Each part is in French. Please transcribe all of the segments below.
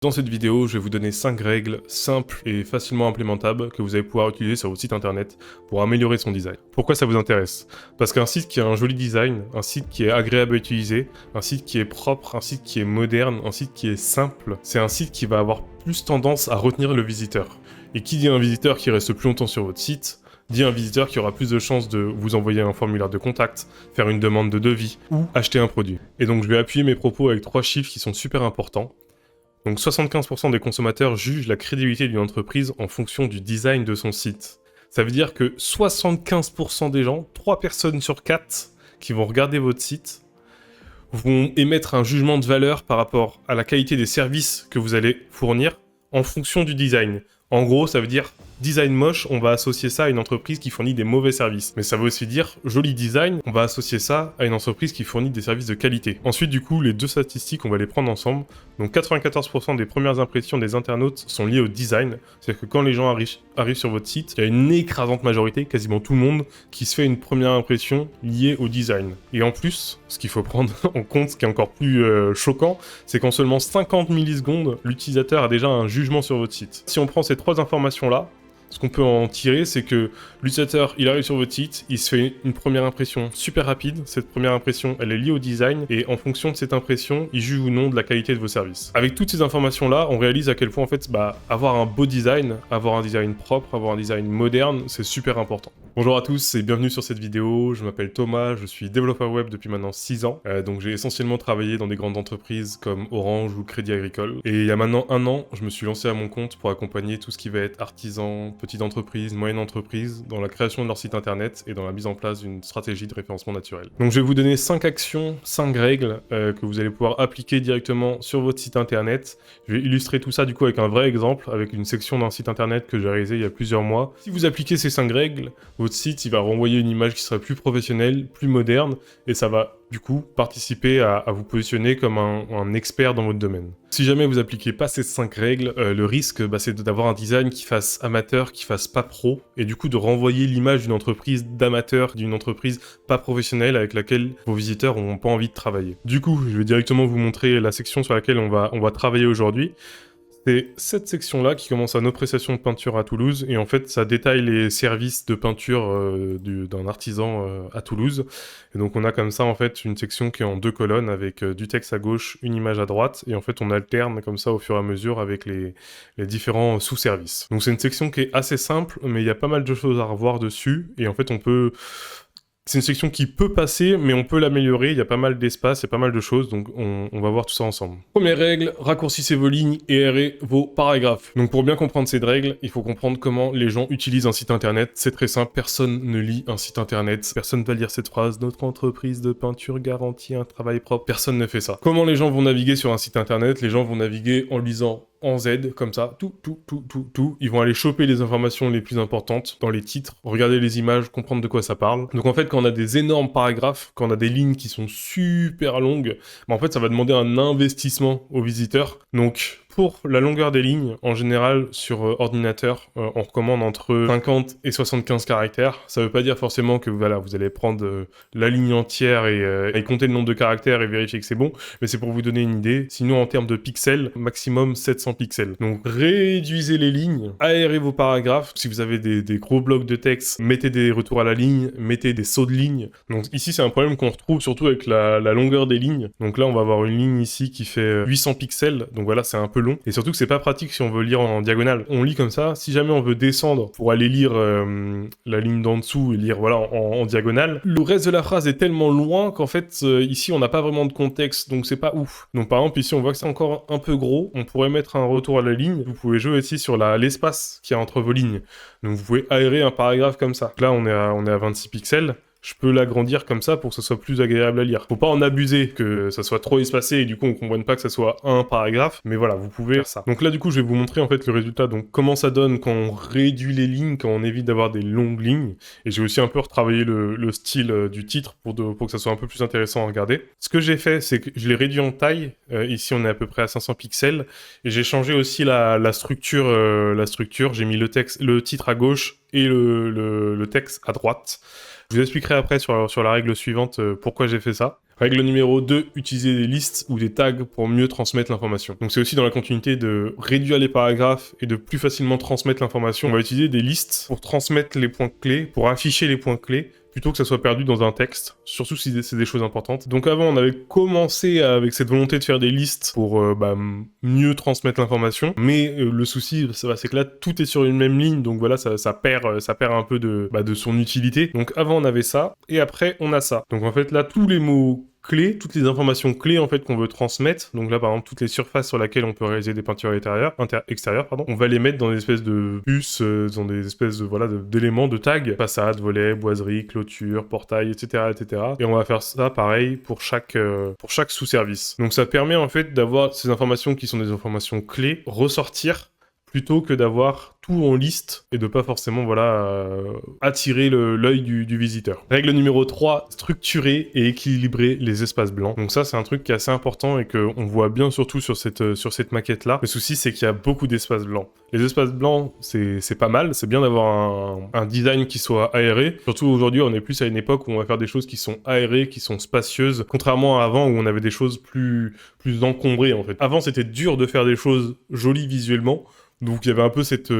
Dans cette vidéo, je vais vous donner 5 règles simples et facilement implémentables que vous allez pouvoir utiliser sur votre site internet pour améliorer son design. Pourquoi ça vous intéresse? Parce qu'un site qui a un joli design, un site qui est agréable à utiliser, un site qui est propre, un site qui est moderne, un site qui est simple, c'est un site qui va avoir plus tendance à retenir le visiteur. Et qui dit un visiteur qui reste plus longtemps sur votre site, dit un visiteur qui aura plus de chances de vous envoyer un formulaire de contact, faire une demande de devis ou acheter un produit. Et donc je vais appuyer mes propos avec 3 chiffres qui sont super importants. Donc 75% des consommateurs jugent la crédibilité d'une entreprise en fonction du design de son site. Ça veut dire que 75% des gens, 3 personnes sur 4 qui vont regarder votre site, vont émettre un jugement de valeur par rapport à la qualité des services que vous allez fournir en fonction du design. En gros, ça veut dire design moche, on va associer ça à une entreprise qui fournit des mauvais services. Mais ça veut aussi dire joli design, on va associer ça à une entreprise qui fournit des services de qualité. Ensuite, du coup, les deux statistiques, on va les prendre ensemble. Donc 94% des premières impressions des internautes sont liées au design. C'est-à-dire que quand les gens arrivent sur votre site, il y a une écrasante majorité, quasiment tout le monde, qui se fait une première impression liée au design. Et en plus, ce qu'il faut prendre en compte, ce qui est encore plus choquant, c'est qu'en seulement 50 millisecondes, l'utilisateur a déjà un jugement sur votre site. Si on prend ces 3 informations-là, ce qu'on peut en tirer, c'est que l'utilisateur, il arrive sur votre site, il se fait une première impression super rapide. Cette première impression, elle est liée au design, et en fonction de cette impression, il juge ou non de la qualité de vos services. Avec toutes ces informations-là, on réalise à quel point, en fait, avoir un beau design, avoir un design propre, avoir un design moderne, c'est super important. Bonjour à tous et bienvenue sur cette vidéo. Je m'appelle Thomas, je suis développeur web depuis maintenant 6 ans. Donc j'ai essentiellement travaillé dans des grandes entreprises comme Orange ou Crédit Agricole. Et il y a maintenant 1 an, je me suis lancé à mon compte pour accompagner tout ce qui va être artisan, petite entreprise, moyenne entreprise, dans la création de leur site internet et dans la mise en place d'une stratégie de référencement naturel. Donc je vais vous donner 5 actions, 5 règles que vous allez pouvoir appliquer directement sur votre site internet. Je vais illustrer tout ça du coup avec un vrai exemple, avec une section d'un site internet que j'ai réalisé il y a plusieurs mois. Si vous appliquez ces 5 règles, votre site il va renvoyer une image qui sera plus professionnelle, plus moderne, et ça va du coup participer à vous positionner comme un expert dans votre domaine. Si jamais vous appliquez pas ces 5 règles, le risque c'est d'avoir un design qui fasse amateur, qui fasse pas pro, et du coup de renvoyer l'image d'une entreprise d'amateur, d'une entreprise pas professionnelle avec laquelle vos visiteurs n'ont pas envie de travailler. Du coup, je vais directement vous montrer la section sur laquelle on va travailler aujourd'hui. C'est cette section-là qui commence à nos prestations de peinture à Toulouse, et en fait ça détaille les services de peinture d'un artisan à Toulouse. Et donc on a comme ça en fait une section qui est en 2 colonnes avec du texte à gauche, une image à droite, et en fait on alterne comme ça au fur et à mesure avec les différents sous-services. Donc c'est une section qui est assez simple, mais il y a pas mal de choses à revoir dessus, et en fait c'est une section qui peut passer, mais on peut l'améliorer, il y a pas mal d'espace, il y a pas mal de choses, donc on va voir tout ça ensemble. Première règle, raccourcissez vos lignes et aérez vos paragraphes. Donc pour bien comprendre cette règle, il faut comprendre comment les gens utilisent un site internet. C'est très simple, personne ne lit un site internet, personne ne va lire cette phrase « Notre entreprise de peinture garantit un travail propre », personne ne fait ça. Comment les gens vont naviguer sur un site internet? Les gens vont naviguer en lisant en Z, comme ça, tout. Ils vont aller choper les informations les plus importantes dans les titres, regarder les images, comprendre de quoi ça parle. Donc en fait, quand on a des énormes paragraphes, quand on a des lignes qui sont super longues, en fait, ça va demander un investissement aux visiteurs. Donc, pour la longueur des lignes, en général, sur ordinateur, on recommande entre 50 et 75 caractères. Ça veut pas dire forcément que vous allez prendre la ligne entière et compter le nombre de caractères et vérifier que c'est bon, mais c'est pour vous donner une idée. Sinon, en termes de pixels, maximum 700 pixels. Donc, réduisez les lignes, aérez vos paragraphes. Si vous avez des gros blocs de texte, mettez des retours à la ligne, mettez des sauts de ligne. Donc ici, c'est un problème qu'on retrouve surtout avec la longueur des lignes. Donc là, on va avoir une ligne ici qui fait 800 pixels. Donc voilà, c'est un peu long. Et surtout que c'est pas pratique si on veut lire en diagonale. On lit comme ça. Si jamais on veut descendre pour aller lire la ligne d'en dessous et lire voilà en diagonale, le reste de la phrase est tellement loin qu'en fait, ici, on n'a pas vraiment de contexte. Donc c'est pas ouf. Donc par exemple, ici, on voit que c'est encore un peu gros. On pourrait mettre un retour à la ligne. Vous pouvez jouer aussi sur l'espace qu'il y a entre vos lignes. Donc vous pouvez aérer un paragraphe comme ça. Là, on est à 26 pixels. Je peux l'agrandir comme ça pour que ce soit plus agréable à lire. Faut pas en abuser, que ça soit trop espacé et du coup on comprenne pas que ça soit un paragraphe, mais voilà, vous pouvez faire ça. Donc là du coup je vais vous montrer en fait le résultat, donc comment ça donne quand on réduit les lignes, quand on évite d'avoir des longues lignes, et j'ai aussi un peu retravaillé le style du titre pour que ça soit un peu plus intéressant à regarder. Ce que j'ai fait, c'est que je l'ai réduit en taille, ici on est à peu près à 500 pixels, et j'ai changé aussi la structure, j'ai mis le titre à gauche et le texte à droite. Je vous expliquerai après sur la règle suivante pourquoi j'ai fait ça. Règle numéro 2, utiliser des listes ou des tags pour mieux transmettre l'information. Donc c'est aussi dans la continuité de réduire les paragraphes et de plus facilement transmettre l'information. On va utiliser des listes pour transmettre les points clés, pour afficher les points clés, plutôt que ça soit perdu dans un texte, surtout si c'est des choses importantes. Donc avant, on avait commencé avec cette volonté de faire des listes pour mieux transmettre l'information, mais le souci, c'est que là, tout est sur une même ligne, donc voilà, ça perd un peu de son utilité. Donc avant, on avait ça, et après, on a ça. Donc en fait, là, tous les mots clés, toutes les informations clés en fait qu'on veut transmettre, donc là par exemple toutes les surfaces sur lesquelles on peut réaliser des peintures extérieures, on va les mettre dans des espèces de puces, dans des espèces d'éléments, de tags, façade, volet, boiserie, clôture, portail, etc., etc. Et on va faire ça pareil pour chaque sous-service. Donc ça permet en fait d'avoir ces informations qui sont des informations clés ressortir plutôt que d'avoir tout en liste et de pas forcément attirer l'œil du visiteur. Règle numéro 3, structurer et équilibrer les espaces blancs. Donc ça c'est un truc qui est assez important et qu'on voit bien surtout sur cette maquette là. Le souci c'est qu'il y a beaucoup d'espaces blancs. Les espaces blancs c'est pas mal, c'est bien d'avoir un design qui soit aéré. Surtout aujourd'hui on est plus à une époque où on va faire des choses qui sont aérées, qui sont spacieuses, contrairement à avant où on avait des choses plus encombrées en fait. Avant c'était dur de faire des choses jolies visuellement. Donc il y avait un peu cet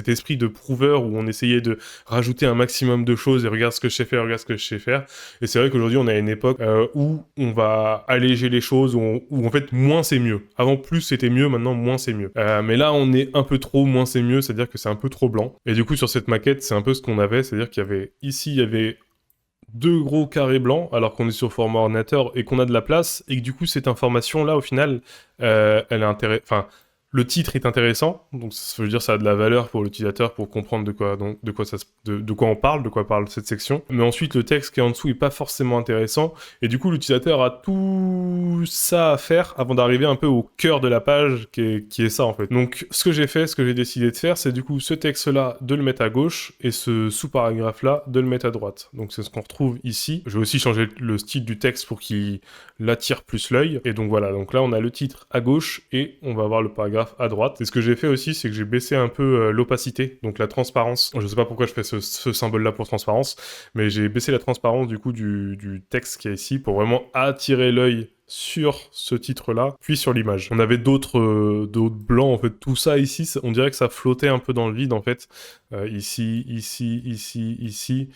esprit de prouveur où on essayait de rajouter un maximum de choses et regarde ce que je sais faire, regarde ce que je sais faire. Et c'est vrai qu'aujourd'hui on est à une époque où on va alléger les choses, où en fait moins c'est mieux. Avant plus c'était mieux, maintenant moins c'est mieux. Mais là on est un peu trop moins c'est mieux, c'est-à-dire que c'est un peu trop blanc. Et du coup sur cette maquette c'est un peu ce qu'on avait, c'est-à-dire qu'il y avait ici il y avait 2 gros carrés blancs alors qu'on est sur format ordinateur et qu'on a de la place et que du coup cette information là au final elle est intéressante. Le titre est intéressant, donc ça veut dire ça a de la valeur pour l'utilisateur pour comprendre de quoi on parle, de quoi parle cette section. Mais ensuite, le texte qui est en dessous est pas forcément intéressant, et du coup, l'utilisateur a tout ça à faire avant d'arriver un peu au cœur de la page, qui est ça en fait. Donc, ce que j'ai décidé de faire, c'est du coup ce texte-là de le mettre à gauche, et ce sous-paragraphe-là de le mettre à droite. Donc, c'est ce qu'on retrouve ici. Je vais aussi changer le style du texte pour qu'il attire plus l'œil, et donc voilà. Donc là, on a le titre à gauche, et on va avoir le paragraphe à droite. Et ce que j'ai fait aussi, c'est que j'ai baissé un peu l'opacité, donc la transparence. Je sais pas pourquoi je fais ce symbole-là pour transparence, mais j'ai baissé la transparence du coup du texte qui est ici pour vraiment attirer l'œil sur ce titre-là, puis sur l'image. On avait d'autres blancs, en fait, tout ça ici, on dirait que ça flottait un peu dans le vide, en fait. Ici, ici...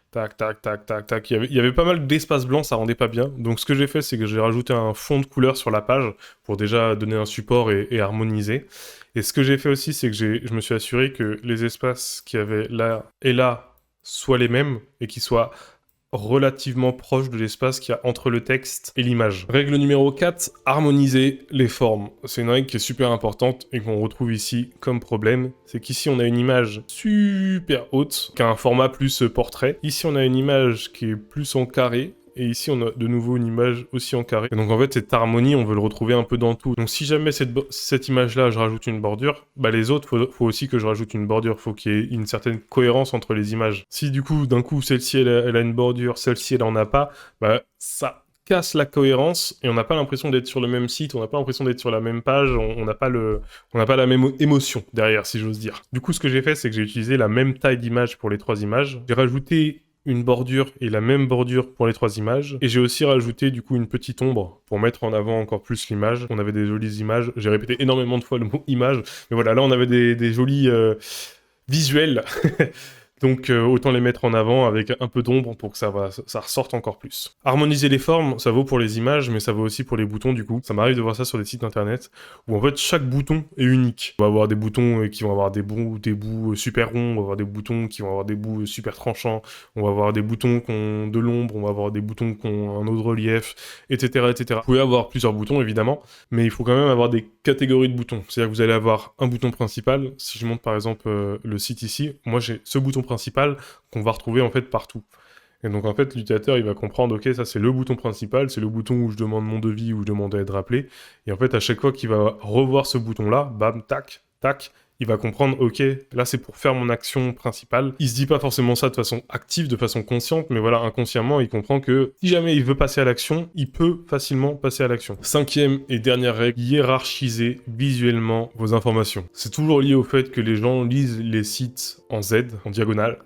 Tac, tac, tac, tac, tac. Il y avait pas mal d'espace blanc, ça rendait pas bien. Donc ce que j'ai fait, c'est que j'ai rajouté un fond de couleur sur la page pour déjà donner un support et harmoniser. Et ce que j'ai fait aussi, c'est que je me suis assuré que les espaces qu'il y avait là et là soient les mêmes et qu'ils soient relativement proche de l'espace qu'il y a entre le texte et l'image. Règle numéro 4, harmoniser les formes. C'est une règle qui est super importante et qu'on retrouve ici comme problème. C'est qu'ici on a une image super haute, qui a un format plus portrait. Ici on a une image qui est plus en carré. Et ici, on a de nouveau une image aussi en carré. Et donc, en fait, cette harmonie, on veut le retrouver un peu dans tout. Donc, si jamais cette image-là, je rajoute une bordure, bah, les autres, faut aussi que je rajoute une bordure. Faut qu'il y ait une certaine cohérence entre les images. Si, du coup, d'un coup, celle-ci, elle a une bordure, celle-ci, elle en a pas, bah, ça casse la cohérence et on n'a pas l'impression d'être sur le même site, on n'a pas l'impression d'être sur la même page, on n'a pas la même émotion derrière, si j'ose dire. Du coup, ce que j'ai fait, c'est que j'ai utilisé la même taille d'image pour les 3 images. J'ai rajouté une bordure et la même bordure pour les 3 images. Et j'ai aussi rajouté du coup une petite ombre pour mettre en avant encore plus l'image. On avait des jolies images. J'ai répété énormément de fois le mot image. Mais voilà, là on avait des jolis visuels. Donc autant les mettre en avant avec un peu d'ombre pour que ça ressorte encore plus. Harmoniser les formes, ça vaut pour les images, mais ça vaut aussi pour les boutons du coup. Ça m'arrive de voir ça sur des sites internet où en fait chaque bouton est unique. On va avoir des boutons qui vont avoir des bouts super ronds, on va avoir des boutons qui vont avoir des bouts super tranchants, on va avoir des boutons qui ont de l'ombre, on va avoir des boutons qui ont un autre relief, etc., etc. Vous pouvez avoir plusieurs boutons évidemment, mais il faut quand même avoir des catégories de boutons. C'est-à-dire que vous allez avoir un bouton principal. Si je montre par exemple le site ici, moi j'ai ce bouton principal qu'on va retrouver en fait partout. Et donc en fait l'utilisateur il va comprendre, ok, ça c'est le bouton principal, c'est le bouton où je demande mon devis, où je demande à être rappelé. Et en fait à chaque fois qu'il va revoir ce bouton là, bam, tac, tac, il va comprendre, ok, là c'est pour faire mon action principale. Il se dit pas forcément ça de façon active, de façon consciente, mais voilà, inconsciemment, il comprend que si jamais il veut passer à l'action, il peut facilement passer à l'action. Cinquième et dernière règle, hiérarchisez visuellement vos informations. C'est toujours lié au fait que les gens lisent les sites en Z, en diagonale,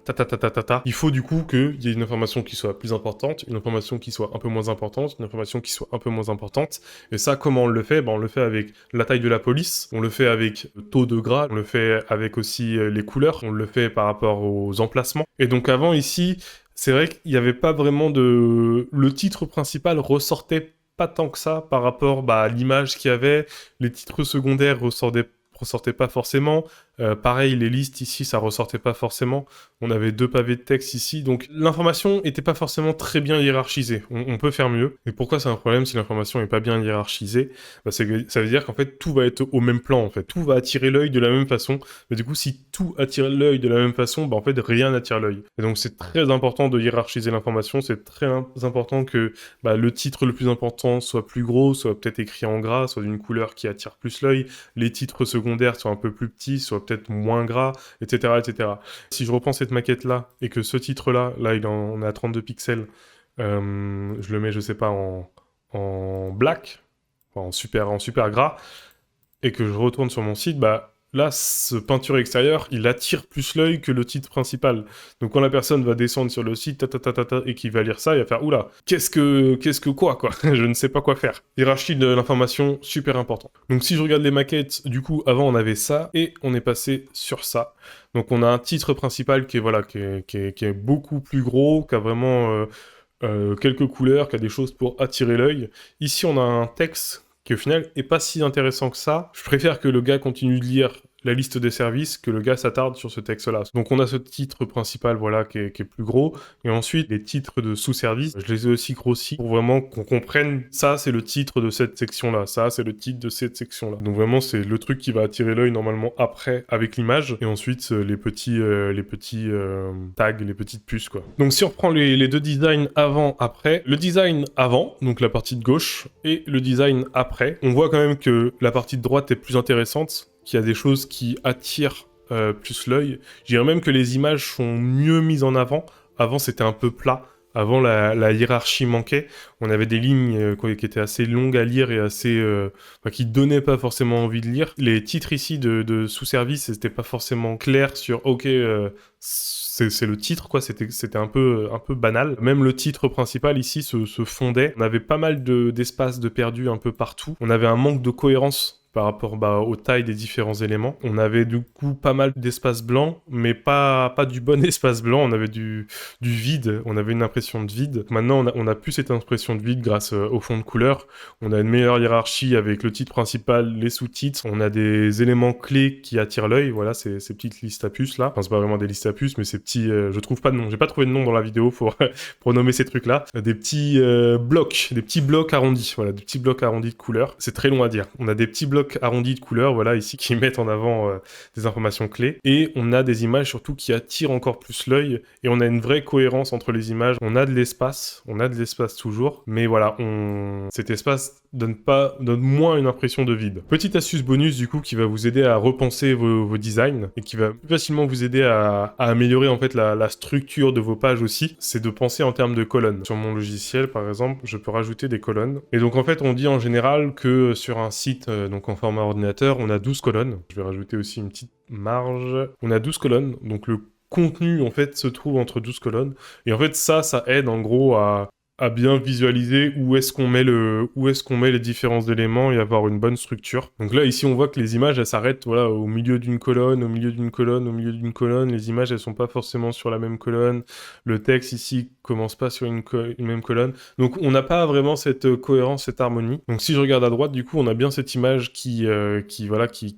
Il faut du coup qu'il y ait une information qui soit plus importante, une information qui soit un peu moins importante, une information qui soit un peu moins importante. Et ça, comment on le fait? On le fait avec la taille de la police, on le fait avec le taux de gras, on le fait avec aussi les couleurs, on le fait par rapport aux emplacements. Et donc avant ici, c'est vrai qu'il n'y avait pas vraiment de... Le titre principal ressortait pas tant que ça par rapport à l'image qu'il y avait. Les titres secondaires ressortaient pas forcément. Pareil, les listes ici, ça ressortait pas forcément. On avait 2 pavés de texte ici, donc l'information était pas forcément très bien hiérarchisée. On peut faire mieux. Et pourquoi c'est un problème si l'information est pas bien hiérarchisée? Ça veut dire qu'en fait, tout va être au même plan, en fait. Tout va attirer l'œil de la même façon. Mais du coup, si tout attire l'œil de la même façon, en fait, rien n'attire l'œil. Et donc, c'est très important de hiérarchiser l'information. C'est très important que le titre le plus important soit plus gros, soit peut-être écrit en gras, soit d'une couleur qui attire plus l'œil. Les titres secondaires soient un peu plus petits, soient peut-être moins gras, etc., etc. Si je reprends cette maquette-là, et que ce titre-là, on est à 32 pixels, je le mets, je sais pas, en black, en super gras, et que je retourne sur mon site, là, ce peinture extérieure, il attire plus l'œil que le titre principal. Donc quand la personne va descendre sur le site, et qu'il va lire ça, il va faire « Oula, qu'est-ce que quoi Je ne sais pas quoi faire. » Hiérarchie de l'information, super important. Donc si je regarde les maquettes, du coup, avant on avait ça, et on est passé sur ça. Donc on a un titre principal qui est beaucoup plus gros, qui a vraiment quelques couleurs, qui a des choses pour attirer l'œil. Ici, on a un texte qui au final est pas si intéressant que ça. Je préfère que le gars continue de lire la liste des services, que le gars s'attarde sur ce texte-là. Donc on a ce titre principal, qui est plus gros, et ensuite les titres de sous-services, je les ai aussi grossis pour vraiment qu'on comprenne, ça c'est le titre de cette section-là, ça c'est le titre de cette section-là. Donc vraiment c'est le truc qui va attirer l'œil normalement après avec l'image, et ensuite les petits tags, les petites puces quoi. Donc si on reprend les 2 designs avant-après, le design avant, donc la partie de gauche, et le design après, on voit quand même que la partie de droite est plus intéressante, qu'il y a des choses qui attirent plus l'œil. Je dirais même que les images sont mieux mises en avant. Avant, c'était un peu plat. Avant, la hiérarchie manquait. On avait des lignes qui étaient assez longues à lire et assez... qui donnaient pas forcément envie de lire. Les titres ici de sous-service, c'était pas forcément clair sur « Ok, c'est le titre, quoi. » C'était un peu banal. Même le titre principal ici se fondait. On avait pas mal d'espace de perdu un peu partout. On avait un manque de cohérence par rapport aux tailles des différents éléments. On avait du coup pas mal d'espace blanc, mais pas du bon espace blanc, on avait du vide, on avait une impression de vide. Maintenant, on a plus cette impression de vide grâce au fond de couleur. On a une meilleure hiérarchie avec le titre principal, les sous-titres. On a des éléments clés qui attirent l'œil, voilà, ces petites listes à puces là. Enfin, c'est pas vraiment des listes à puces, mais ces petits... je trouve pas de nom, j'ai pas trouvé de nom dans la vidéo pour nommer ces trucs-là. Des petits blocs arrondis, voilà, des petits blocs arrondis de couleur. C'est très long à dire. On a des petits blocs arrondis de couleurs, voilà, ici, qui mettent en avant des informations clés. Et on a des images surtout qui attirent encore plus l'œil, et on a une vraie cohérence entre les images. On a de l'espace toujours, mais voilà, cet espace donne moins une impression de vide. Petite astuce bonus, du coup, qui va vous aider à repenser vos designs, et qui va plus facilement vous aider à améliorer, en fait, la structure de vos pages aussi, c'est de penser en termes de colonnes. Sur mon logiciel, par exemple, je peux rajouter des colonnes. Et donc, en fait, on dit en général que sur un site, donc en format ordinateur, on a 12 colonnes. Je vais rajouter aussi une petite marge. On a 12 colonnes, donc le contenu, en fait, se trouve entre 12 colonnes. Et en fait, ça aide, en gros, à bien visualiser où est-ce qu'on met les différents éléments et avoir une bonne structure. Donc là, ici, on voit que les images, elles s'arrêtent, voilà, au milieu d'une colonne, au milieu d'une colonne, au milieu d'une colonne. Les images, elles sont pas forcément sur la même colonne. Le texte, ici, commence pas sur une même colonne. Donc, on n'a pas vraiment cette cohérence, cette harmonie. Donc, si je regarde à droite, du coup, on a bien cette image qui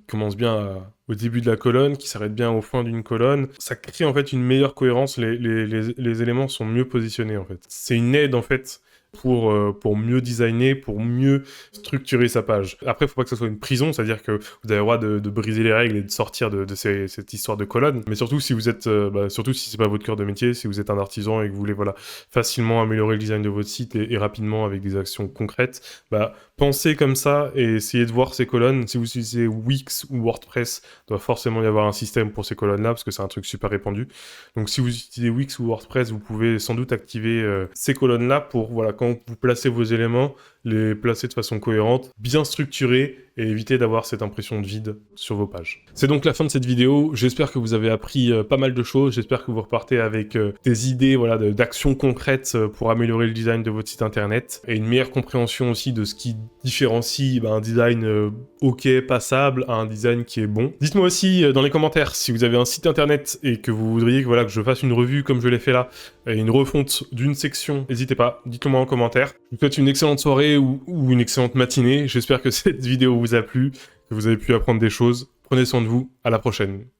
commence bien au début de la colonne, qui s'arrête bien au fin d'une colonne. Ça crée en fait une meilleure cohérence, les éléments sont mieux positionnés en fait. C'est une aide en fait pour mieux designer, pour mieux structurer sa page. Après, il faut pas que ce soit une prison, c'est-à-dire que vous avez le droit de briser les règles et de sortir de cette histoire de colonne. Mais surtout si vous êtes, surtout si c'est pas votre cœur de métier, si vous êtes un artisan et que vous voulez facilement améliorer le design de votre site et rapidement avec des actions concrètes, Pensez comme ça et essayez de voir ces colonnes. Si vous utilisez Wix ou WordPress, il doit forcément y avoir un système pour ces colonnes-là, parce que c'est un truc super répandu. Donc si vous utilisez Wix ou WordPress, vous pouvez sans doute activer ces colonnes-là pour, voilà, quand vous placez vos éléments, les placer de façon cohérente, bien structurée, et éviter d'avoir cette impression de vide sur vos pages. C'est donc la fin de cette vidéo. J'espère que vous avez appris pas mal de choses. J'espère que vous repartez avec des idées, voilà, d'actions concrètes pour améliorer le design de votre site internet et une meilleure compréhension aussi de ce qui différencie un design ok, passable, à un design qui est bon. Dites-moi aussi dans les commentaires si vous avez un site internet et que vous voudriez que, voilà, que je fasse une revue comme je l'ai fait là, et une refonte d'une section. N'hésitez pas, dites-le moi en commentaire. Je vous souhaite une excellente soirée ou une excellente matinée. J'espère que cette vidéo vous a plu, que vous avez pu apprendre des choses. Prenez soin de vous, à la prochaine.